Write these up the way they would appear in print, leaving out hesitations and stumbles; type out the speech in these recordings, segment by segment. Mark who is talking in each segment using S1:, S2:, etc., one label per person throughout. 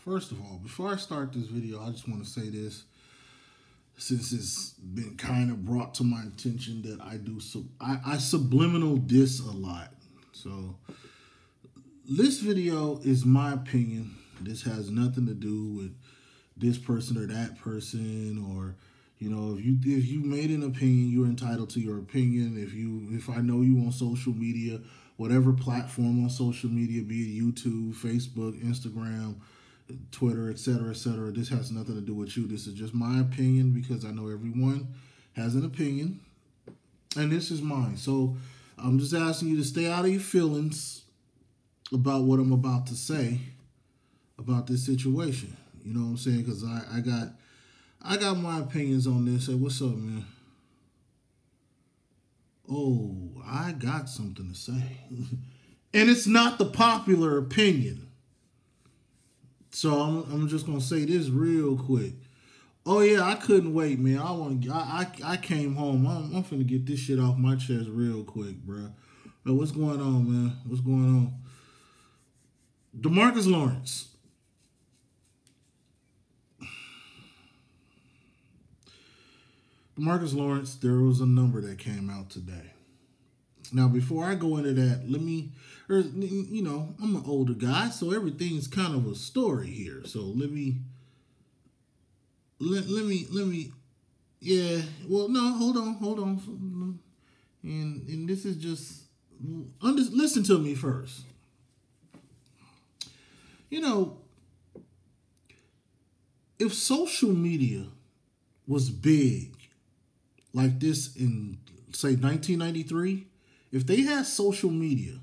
S1: First of all, before I start this video, I just want to say this. Since it's been kind of brought to my attention that I subliminal diss a lot. So this video is my opinion. This has nothing to do with this person or that person, or if you made an opinion, you're entitled to your opinion. If I know you on social media, whatever platform on social media, be it YouTube, Facebook, Instagram, Twitter, etc., etc. This has nothing to do with you. This is just my opinion because I know everyone has an opinion, and this is mine. So I'm just asking you to stay out of your feelings about what I'm about to say about this situation. You know what I'm saying? Because I got my opinions on this. Hey, what's up, man? Oh, I got something to say, and it's not the popular opinion. So I'm just gonna say this real quick. Oh yeah, I couldn't wait, man. I came home. I'm finna get this shit off my chest real quick, bro. What's going on, man? What's going on? Demarcus Lawrence. Demarcus Lawrence. There was a number that came out today. Now, before I go into that, I'm an older guy, so everything's kind of a story here. So let me, yeah. Well, no, hold on. And this is just, listen to me first. If social media was big like this in, say, 1993, if they had social media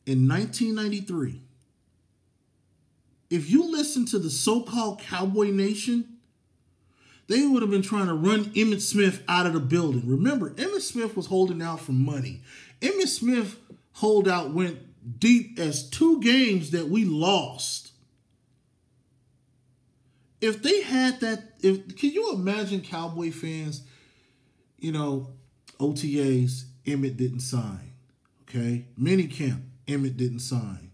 S1: in 1993, if you listen to the so-called Cowboy Nation, they would have been trying to run Emmitt Smith out of the building. Remember, Emmitt Smith was holding out for money. Emmitt Smith holdout went deep as 2 games that we lost. If they had that, can you imagine Cowboy fans? OTAs, Emmitt didn't sign. Okay? Minicamp, Emmitt didn't sign.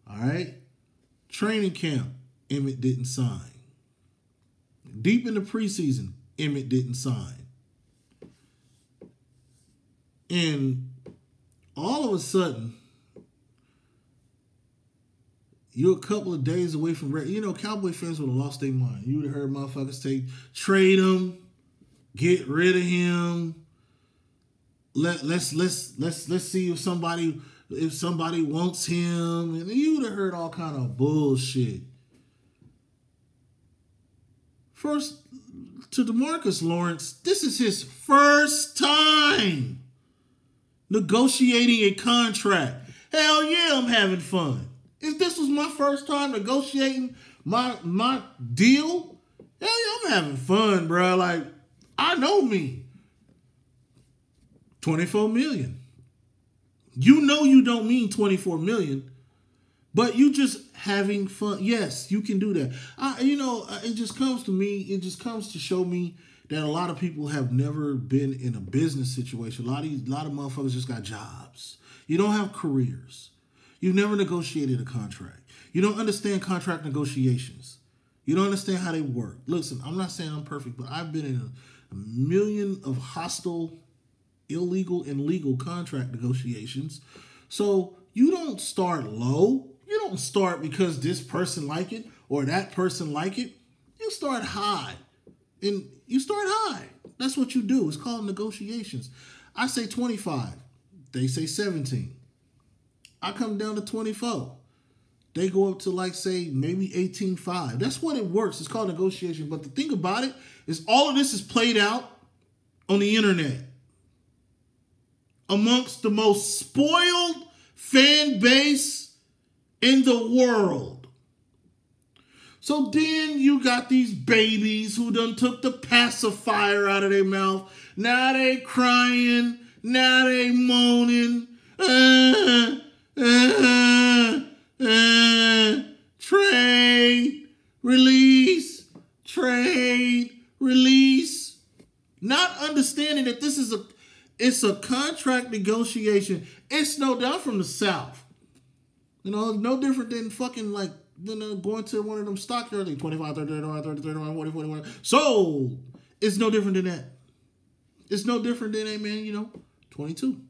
S1: All right? Training camp, Emmitt didn't sign. Deep in the preseason, Emmitt didn't sign. And all of a sudden, you're a couple of days away from, Cowboy fans would have lost their mind. You would have heard motherfuckers trade him, get rid of him. Let's see if somebody wants him, and you would have heard all kind of bullshit. First, to Demarcus Lawrence, this is his first time negotiating a contract. Hell yeah, I'm having fun. If this was my first time negotiating my deal, hell yeah, I'm having fun, bro. Like, I know me. $24 million. You don't mean $24 million, but you just having fun. Yes, you can do that. It just comes to me. It just comes to show me that a lot of people have never been in a business situation. A lot of motherfuckers just got jobs. You don't have careers. You've never negotiated a contract. You don't understand contract negotiations. You don't understand how they work. Listen, I'm not saying I'm perfect, but I've been in a million of hostile, illegal, and legal contract negotiations. So you don't start low. You don't start because this person like it or that person like it. You start high. And you start high. That's what you do. It's called negotiations. I say 25. They say 17. I come down to 24. They go up to say maybe 18.5. That's what it works. It's called negotiation. But the thing about it is all of this is played out on the internet amongst the most spoiled fan base in the world. So then you got these babies who done took the pacifier out of their mouth. Now they crying. Now they moaning. Trade, release, trade, release. Not understanding that it's a contract negotiation. It's no doubt from the South. You know, no different than fucking like, going to one of them stockyards, like 25, 30, 35, 40, 41. Sold. It's no different than that. It's no different than, hey, man, 22.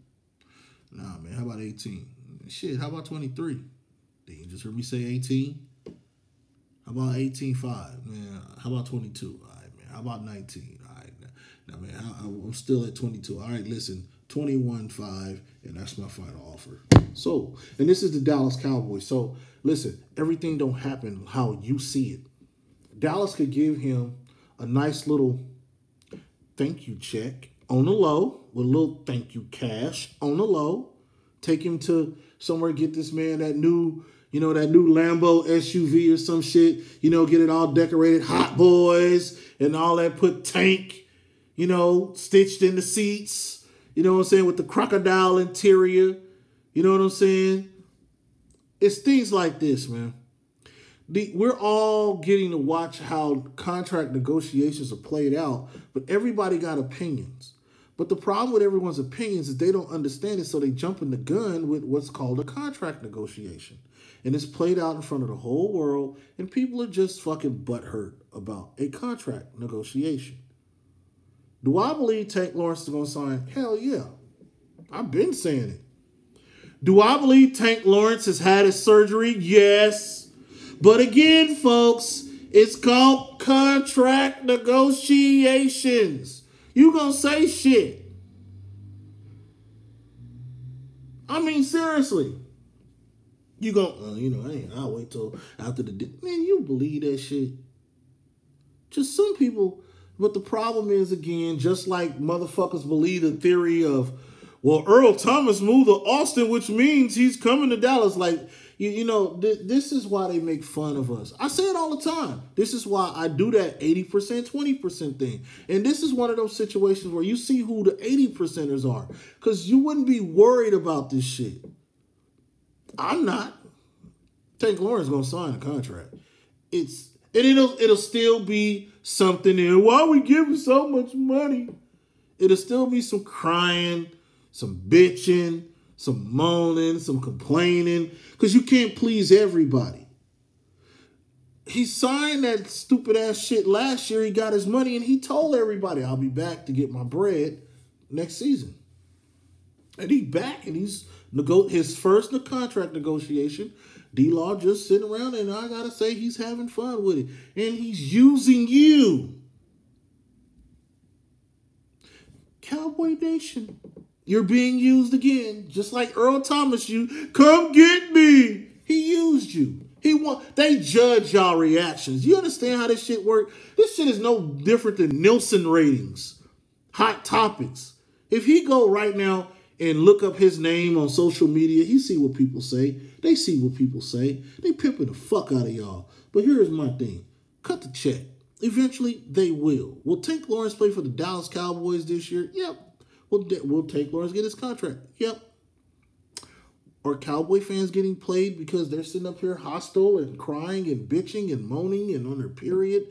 S1: Nah, man, how about 18? Shit, how about 23? Then you just heard me say 18. How about 18.5? Man, how about 22? All right, man. How about 19? All right. Now, man, I'm still at 22. All right, listen, 21.5, and that's my final offer. So, and this is the Dallas Cowboys. So, listen, everything don't happen how you see it. Dallas could give him a nice little thank you check on the low, with a little thank you cash on the low. Take him to somewhere, get this man that new Lambo SUV or some shit, get it all decorated, Hot Boys and all that, put tank, stitched in the seats, what I'm saying, with the crocodile interior, you know what I'm saying? It's things like this, man. We're all getting to watch how contract negotiations are played out, but everybody got opinions. But the problem with everyone's opinions is they don't understand it, so they jump in the gun with what's called a contract negotiation. And it's played out in front of the whole world, and people are just fucking butthurt about a contract negotiation. Do I believe Tank Lawrence is going to sign? Hell yeah. I've been saying it. Do I believe Tank Lawrence has had his surgery? Yes. But again, folks, it's called contract negotiations. You gonna say shit. I mean, seriously. You go, I'll wait till after the day. Man, you believe that shit? Just some people. But the problem is, again, just like motherfuckers believe the theory of, well, Earl Thomas moved to Austin, which means he's coming to Dallas. Like, this is why they make fun of us. I say it all the time. This is why I do that 80%, 20% thing. And this is one of those situations where you see who the 80%ers are. Because you wouldn't be worried about this shit. I'm not. Tank Lawrence going to sign a contract. It'll still be something there. Why are we giving so much money? It'll still be some crying, some bitching, some moaning, some complaining, because you can't please everybody. He signed that stupid ass shit last year. He got his money, and he told everybody, I'll be back to get my bread next season. And he's back, and he's his first contract negotiation. D-Law just sitting around, and I got to say, he's having fun with it. And he's using you. Cowboy Nation, you're being used again, just like Earl Thomas. You come get me. He used you. They judge y'all reactions. You understand how this shit works? This shit is no different than Nielsen ratings, hot topics. If he go right now and look up his name on social media, he see what people say. They see what people say. They pimping the fuck out of y'all. But here's my thing: cut the check. Eventually, they will. Will Tank Lawrence play for the Dallas Cowboys this year? Yep. Will Tank Lawrence get his contract? Yep. Are Cowboy fans getting played because they're sitting up here hostile and crying and bitching and moaning and on their period,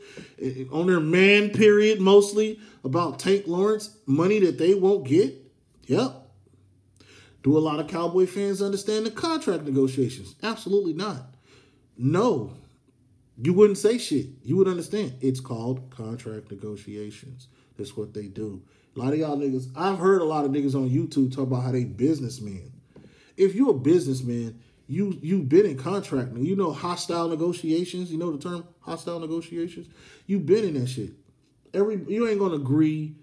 S1: on their man period mostly, about Tank Lawrence, money that they won't get? Yep. Do a lot of Cowboy fans understand the contract negotiations? Absolutely not. No. You wouldn't say shit. You would understand. It's called contract negotiations. That's what they do. A lot of y'all niggas, I've heard a lot of niggas on YouTube talk about how they businessmen. If you're a businessman, you've been in contract. You know hostile negotiations. You know the term hostile negotiations? You've been in that shit. You ain't going to agree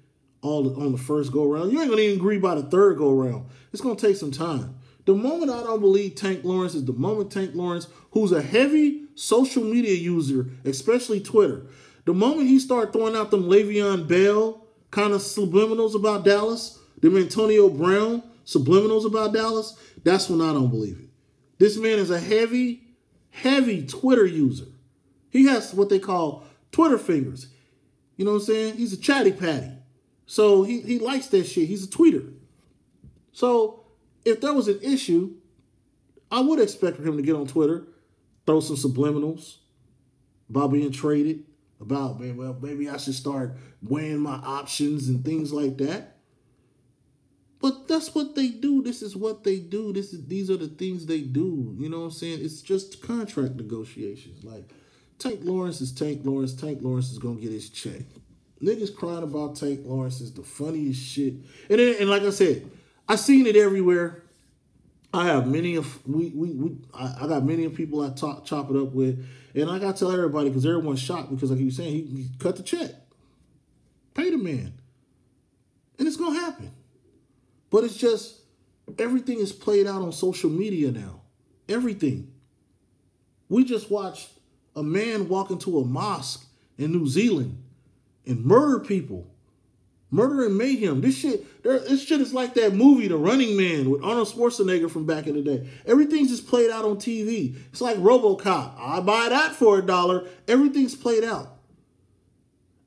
S1: on the first go-around. You ain't going to even agree by the third go-around. It's going to take some time. The moment I don't believe Tank Lawrence is the moment Tank Lawrence, who's a heavy social media user, especially Twitter, the moment he start throwing out them Le'Veon Bell kind of subliminals about Dallas, them Antonio Brown subliminals about Dallas, that's when I don't believe it. This man is a heavy, heavy Twitter user. He has what they call Twitter fingers. You know what I'm saying? He's a chatty patty. So he likes that shit. He's a tweeter. So if there was an issue, I would expect for him to get on Twitter, throw some subliminals about being traded, about, well, maybe I should start weighing my options and things like that. But that's what they do. This is what they do. These are the things they do. You know what I'm saying? It's just contract negotiations. Like, Tank Lawrence is Tank Lawrence. Tank Lawrence is going to get his check. Niggas crying about Tank Lawrence is the funniest shit. And like I said, I seen it everywhere. I have many of I got many of people I chop it up with, and I got to tell everybody because everyone's shocked because like you were saying, he cut the check, pay the man, and it's gonna happen. But it's just everything is played out on social media now. Everything. We just watched a man walk into a mosque in New Zealand and murder people. Murder and mayhem. This shit is like that movie, The Running Man, with Arnold Schwarzenegger from back in the day. Everything's just played out on TV. It's like RoboCop. I buy that for $1. Everything's played out.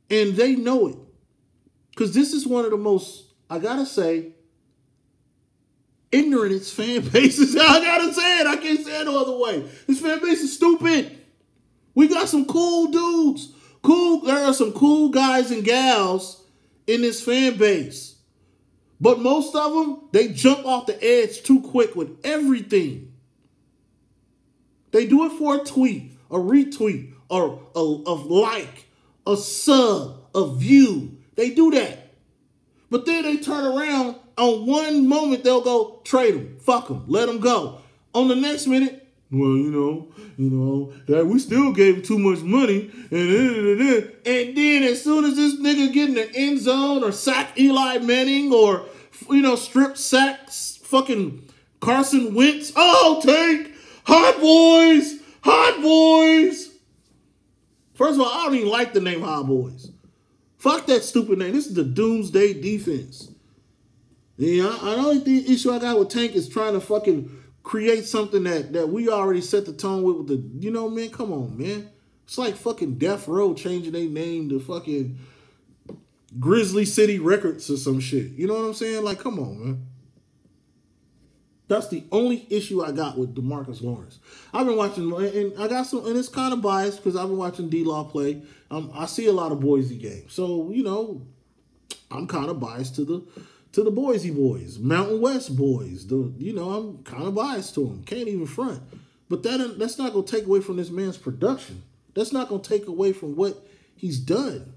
S1: And they know it. Because this is one of the most, I gotta say, ignorant fan bases. I gotta say it. I can't say it no other way. This fan base is stupid. We got some cool dudes. There are some cool guys and gals in this fan base. But most of them, they jump off the edge too quick with everything. They do it for a tweet, a retweet, or a like, a sub, a view. They do that. But then they turn around, on one moment they'll go trade them, fuck them, let them go. On the next minute, well, that we still gave him too much money. And then as soon as this nigga get in the end zone or sack Eli Manning or, strip sacks fucking Carson Wentz. Oh, Tank, hot boys. First of all, I don't even like the name Hot Boys. Fuck that stupid name. This is the Doomsday Defense. Yeah, I don't think the issue I got with Tank is trying to fucking create something that we already set the tone with the, man, come on, man. It's like fucking Death Row changing their name to fucking Grizzly City Records or some shit. You know what I'm saying? Like, come on, man. That's the only issue I got with Demarcus Lawrence. I've been watching, and I got some, and it's kind of biased because I've been watching D-Law play. I see a lot of Boise games. So, I'm kind of biased to the Boise boys, Mountain West boys. I'm kind of biased to them. Can't even front. But that's not going to take away from this man's production. That's not going to take away from what he's done.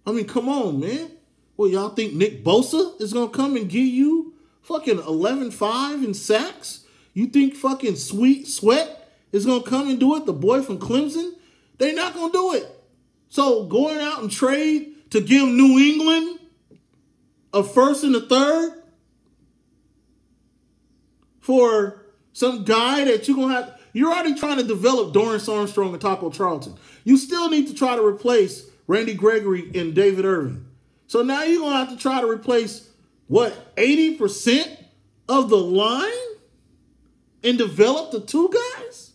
S1: I mean, come on, man. Well, y'all think Nick Bosa is going to come and give you fucking 11-5 in sacks? You think fucking Sweet Sweat is going to come and do it? The boy from Clemson? They're not going to do it. So going out and trade to give New England a first and a third for some guy that you're going to have. You're already trying to develop Dorrance Armstrong and Taco Charlton. You still need to try to replace Randy Gregory and David Irving. So now you're going to have to try to replace, 80% of the line and develop the two guys?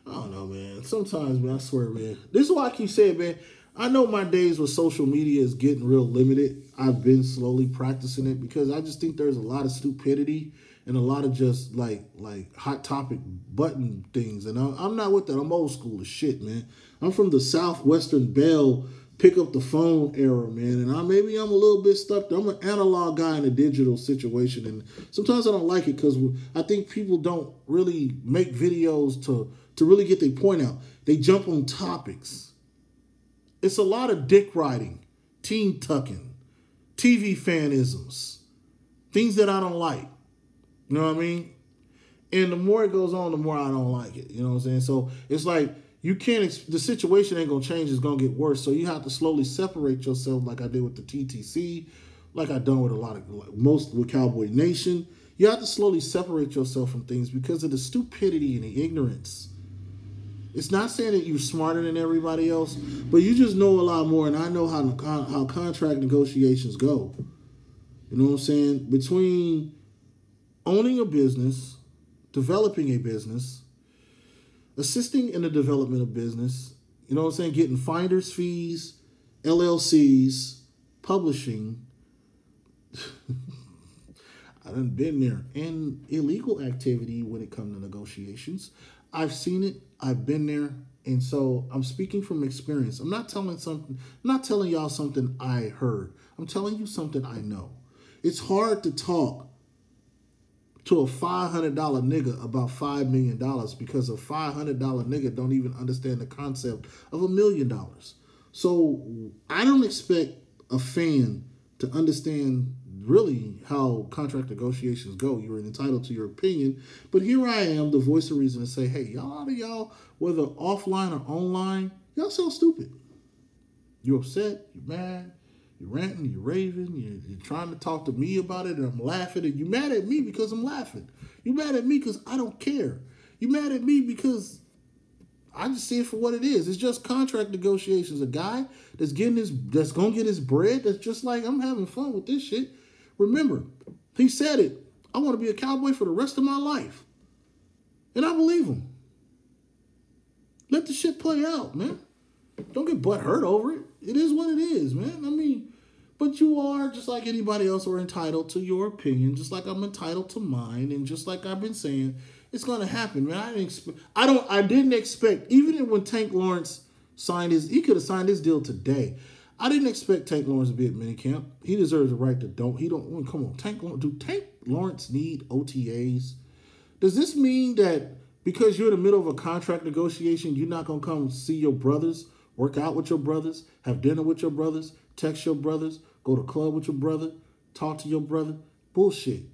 S1: I don't know, man. Sometimes, man, I swear, man. This is why I keep saying, man, I know my days with social media is getting real limited. I've been slowly practicing it because I just think there's a lot of stupidity and a lot of just like hot topic button things. And I'm not with that. I'm old school as shit, man. I'm from the Southwestern Bell pick up the phone era, man. And maybe I'm a little bit stuck there. I'm an analog guy in a digital situation. And sometimes I don't like it because I think people don't really make videos to really get their point out. They jump on topics. It's a lot of dick riding, teen tucking, TV fanisms, things that I don't like. You know what I mean? And the more it goes on, the more I don't like it. You know what I'm saying? So it's like you can't, the situation ain't going to change. It's going to get worse. So you have to slowly separate yourself like I did with the TTC, like I done with most with Cowboy Nation. You have to slowly separate yourself from things because of the stupidity and the ignorance. It's not saying that you're smarter than everybody else, but you just know a lot more, and I know how contract negotiations go. You know what I'm saying? Between owning a business, developing a business, assisting in the development of business, you know what I'm saying? Getting finder's fees, LLCs, publishing. I done been there. And illegal activity when it comes to negotiations. I've seen it. I've been there. And so I'm speaking from experience. I'm not telling y'all something I heard. I'm telling you something I know. It's hard to talk to a $500 nigga about $5 million because a $500 nigga don't even understand the concept of $1 million. So I don't expect a fan to understand really how contract negotiations go. You're entitled to your opinion. But here I am, the voice of reason, to say, hey, y'all, whether offline or online, y'all sound stupid. You're upset, you're mad, you're ranting, you're raving, you're trying to talk to me about it, and I'm laughing, and you're mad at me because I'm laughing. You're mad at me because I don't care. You're mad at me because I just see it for what it is. It's just contract negotiations. A guy that's gonna get his bread, that's just like, I'm having fun with this shit. Remember, he said it. I want to be a cowboy for the rest of my life. And I believe him. Let the shit play out, man. Don't get butthurt over it. It is what it is, man. I mean, but you are, just like anybody else, are entitled to your opinion, just like I'm entitled to mine, and just like I've been saying, it's gonna happen, man. I didn't expect, even when Tank Lawrence signed he could have signed his deal today. I didn't expect Tank Lawrence to be at minicamp. He deserves the right to come on, Tank Lawrence need OTAs? Does this mean that because you're in the middle of a contract negotiation, you're not gonna come see your brothers, work out with your brothers, have dinner with your brothers, text your brothers, go to club with your brother, talk to your brother? Bullshit.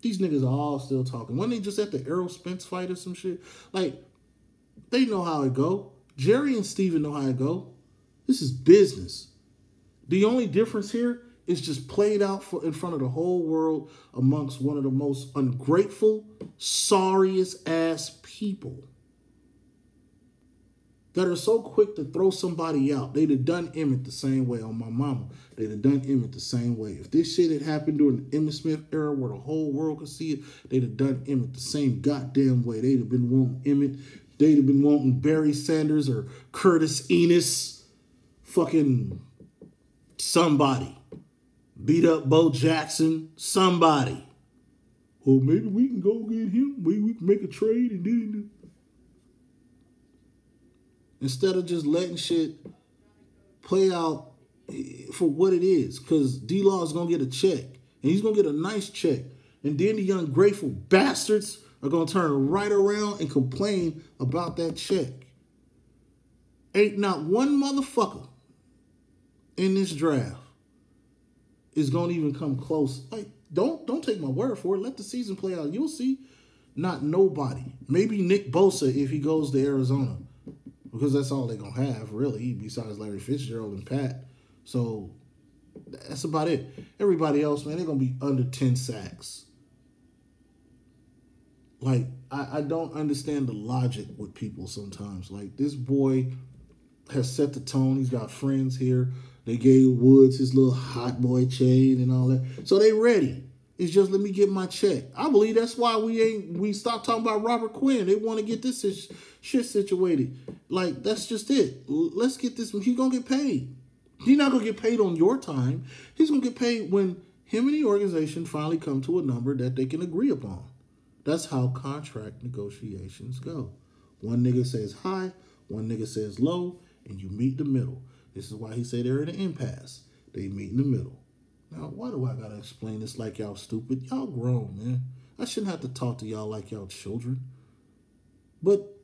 S1: These niggas are all still talking. When they just at the Errol Spence fight or some shit, like, they know how it go. Jerry and Steven know how it go. This is business. The only difference here is just played out in front of the whole world amongst one of the most ungrateful, sorriest ass people that are so quick to throw somebody out. They'd have done Emmett the same way on my mama. They'd have done Emmett the same way. If this shit had happened during the Emmitt Smith era where the whole world could see it, they'd have done Emmett the same goddamn way. They'd have been wanting Emmett. They'd have been wanting Barry Sanders or Curtis Enos. Fucking somebody. Beat up Bo Jackson. Somebody. Well, maybe we can go get him. Maybe we can make a trade and do. Instead of just letting shit play out for what it is. Because D-Law is going to get a check. And he's going to get a nice check. And then the ungrateful bastards are going to turn right around and complain about that check. Ain't not one motherfucker in this draft is going to even come close. Like, don't take my word for it. Let the season play out. You'll see. Not nobody. Maybe Nick Bosa if he goes to Arizona. Because that's all they're going to have, really, besides Larry Fitzgerald and Pat. So, that's about it. Everybody else, man, they're going to be under 10 sacks. Like, I don't understand the logic with people sometimes. Like, this boy has set the tone. He's got friends here. They gave Woods his little hot boy chain and all that. So they ready. It's just, let me get my check. I believe that's why we stopped talking about Robert Quinn. They want to get this shit situated. Like, that's just it. Let's get this. He's going to get paid. He's not going to get paid on your time. He's going to get paid when him and the organization finally come to a number that they can agree upon. That's how contract negotiations go. One nigga says high, one nigga says low, and you meet in the middle. This is why he said they're in an impasse. They meet in the middle. Now, why do I gotta explain this like y'all stupid? Y'all grown, man. I shouldn't have to talk to y'all like y'all children. But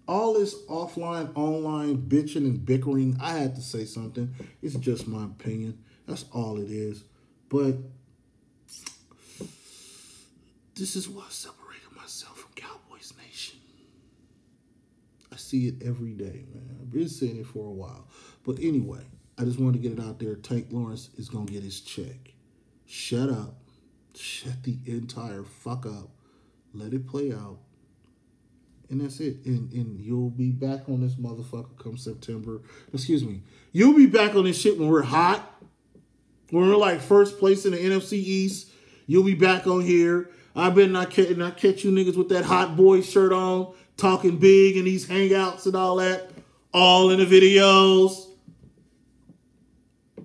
S1: all this offline, online bitching and bickering, I had to say something. It's just my opinion. That's all it is. But this is why I separated myself from Cowboys Nation. I see it every day, man. I've been saying it for a while. But anyway, I just wanted to get it out there. Tank Lawrence is going to get his check. Shut up. Shut the entire fuck up. Let it play out. And that's it. And you'll be back on this motherfucker come September. Excuse me. You'll be back on this shit when we're hot. When we're like first place in the NFC East. You'll be back on here. I better not catch you niggas with that hot boy shirt on. Talking big in these hangouts and all that. All in the videos.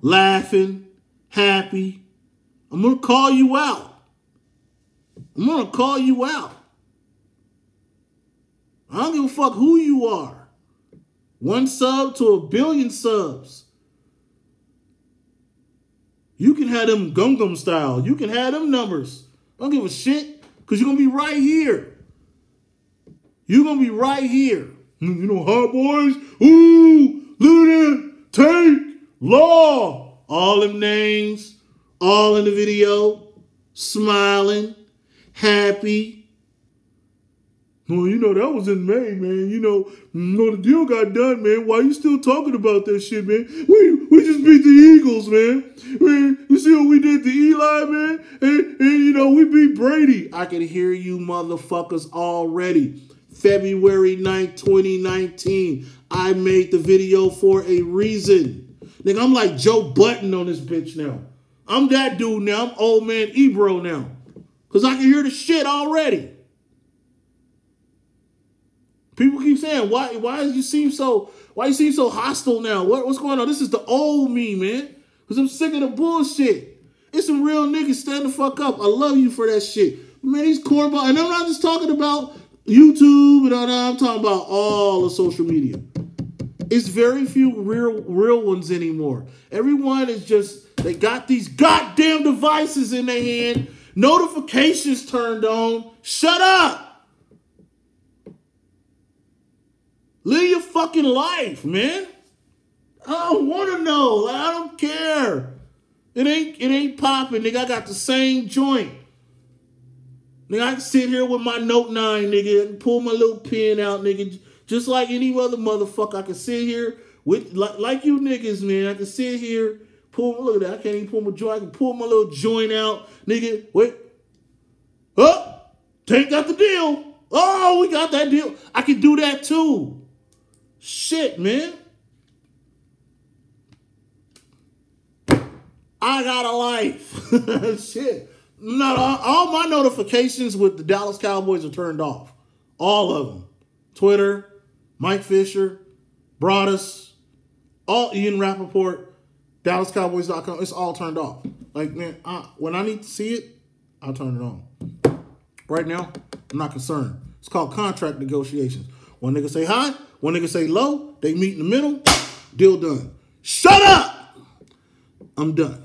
S1: Laughing. Happy. I'm going to call you out. I'm going to call you out. fuck who you are. 1 sub to 1 billion subs. You can have them Gum style. You can have them numbers. Don't give a shit. Because you're going to be right here. You're going to be right here. You know, Hot Boys. Ooh, Luna, Tank, Law. All them names. All in the video. Smiling. Happy. Well, you know, that was in May, man. You know, the deal got done, man. Why you still talking about that shit, man? We just beat the Eagles, man. You see what we did to Eli, man? And you know, we beat Brady. I can hear you motherfuckers already. February 9th, 2019. I made the video for a reason. Nigga, I'm like Joe Button on this bitch now. I'm that dude now. I'm old man Ebro now. Because I can hear the shit already. People keep saying, why you seem so hostile now? What's going on? This is the old me, man. Because I'm sick of the bullshit. It's some real niggas. Stand the fuck up. I love you for that shit. Man, these cornballs. And I'm not just talking about YouTube and all that. I'm talking about all of social media. It's very few real ones anymore. Everyone is just, they got these goddamn devices in their hand. Notifications turned on. Shut up. Live your fucking life, man. I don't want to know. Like, I don't care. It ain't popping, nigga. I got the same joint. Nigga, I can sit here with my Note 9, nigga, and pull my little pen out, nigga. Just like any other motherfucker. I can sit here with like you niggas, man. I can sit here, look at that. I can't even pull my joint. I can pull my little joint out, nigga. Wait. Oh, Tank got the deal. Oh, we got that deal. I can do that too. Shit, man. I got a life. Shit. Not all my notifications with the Dallas Cowboys are turned off. All of them. Twitter, Mike Fisher, Broadus, all Ian Rappaport, DallasCowboys.com. It's all turned off. Like, man, when I need to see it, I'll turn it on. Right now, I'm not concerned. It's called contract negotiations. One nigga say high, one nigga say low. They meet in the middle. Deal done. Shut up! I'm done.